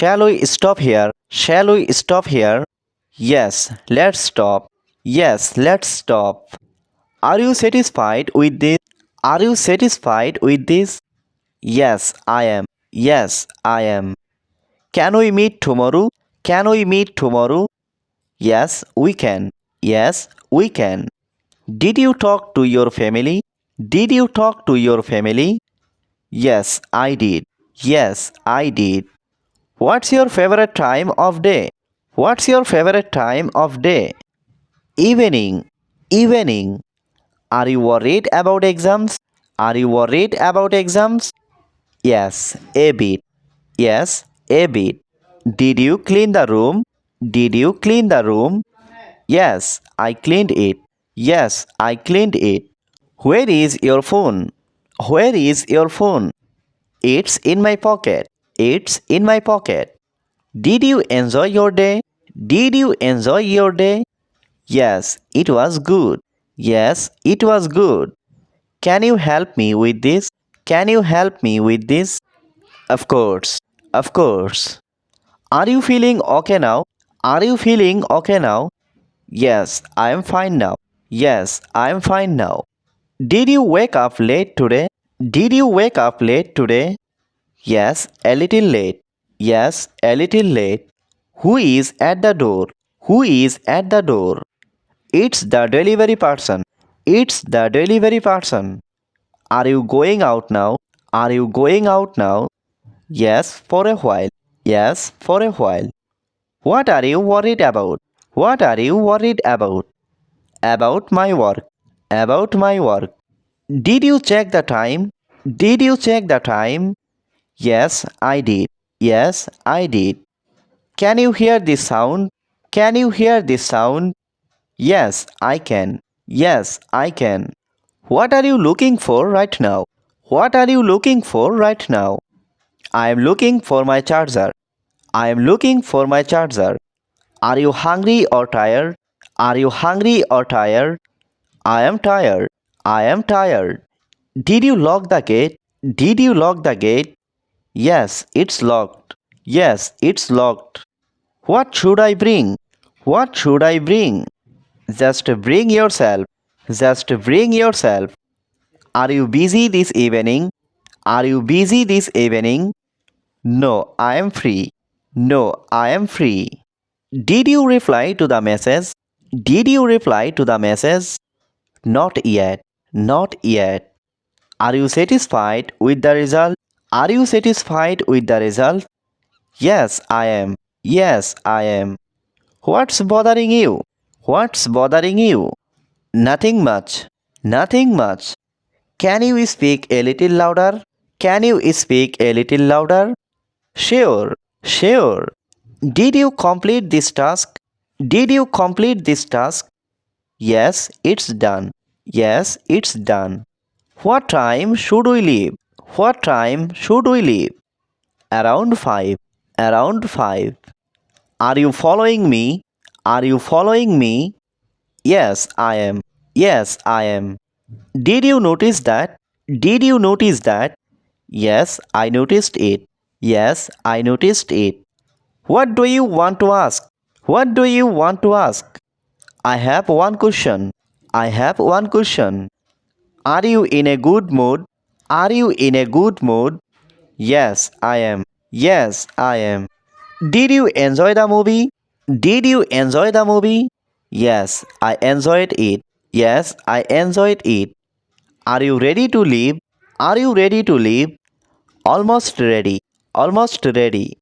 Shall we stop here? Shall we stop here? Yes, let's stop. Yes, let's stop. Are you satisfied with this? Are you satisfied with this? Yes, I am. Yes, I am. Can we meet tomorrow? Can we meet tomorrow? Yes, we can. Yes, we can. Did you talk to your family? Did you talk to your family? Yes, I did. Yes, I did. What's your favorite time of day? What's your favorite time of day? Evening. Evening. Are you worried about exams? Are you worried about exams? Yes, a bit. Yes, a bit. Did you clean the room? Did you clean the room? Yes, I cleaned it. Yes, I cleaned it. Where is your phone? Where is your phone? It's in my pocket. It's in my pocket. Did you enjoy your day? Did you enjoy your day? Yes, it was good. Yes, it was good. Can you help me with this? Can you help me with this? Of course. Of course. Are you feeling okay now? Are you feeling okay now? Yes, I am fine now. Yes, I am fine now. Did you wake up late today? Did you wake up late today? Yes, a little late. Yes, a little late. Who is at the door? Who is at the door? It's the delivery person. It's the delivery person. Are you going out now? Are you going out now? Yes, for a while. Yes, for a while. What are you worried about? What are you worried about? About my work. About my work. Did you check the time? Did you check the time? Yes, I did. Yes, I did. Can you hear this sound? Can you hear this sound? Yes, I can. Yes, I can. What are you looking for right now? What are you looking for right now? I am looking for my charger. I am looking for my charger. Are you hungry or tired? Are you hungry or tired? I am tired. I am tired. Did you lock the gate? Did you lock the gate? Yes, it's locked. Yes, it's locked. What should I bring? What should I bring? Just bring yourself. Just bring yourself. Are you busy this evening? Are you busy this evening? No, I am free. No, I am free. Did you reply to the message? Did you reply to the message? Not yet. Not yet. Are you satisfied with the result? Are you satisfied with the result? Yes, I am. Yes, I am. What's bothering you? What's bothering you? Nothing much. Nothing much. Can you speak a little louder? Can you speak a little louder? Sure. Sure. Did you complete this task? Did you complete this task? Yes, it's done. Yes, it's done. What time should we leave? What time should we leave? Around 5. Around 5. Are you following me? Are you following me? Yes, I am. Yes, I am. Did you notice that? Did you notice that? Yes, I noticed it. Yes, I noticed it. What do you want to ask? What do you want to ask? I have one question. I have one question. Are you in a good mood? Are you in a good mood? Yes, I am. Yes, I am. Did you enjoy the movie? Did you enjoy the movie? Yes, I enjoyed it. Yes, I enjoyed it. Are you ready to leave? Are you ready to leave? Almost ready. Almost ready.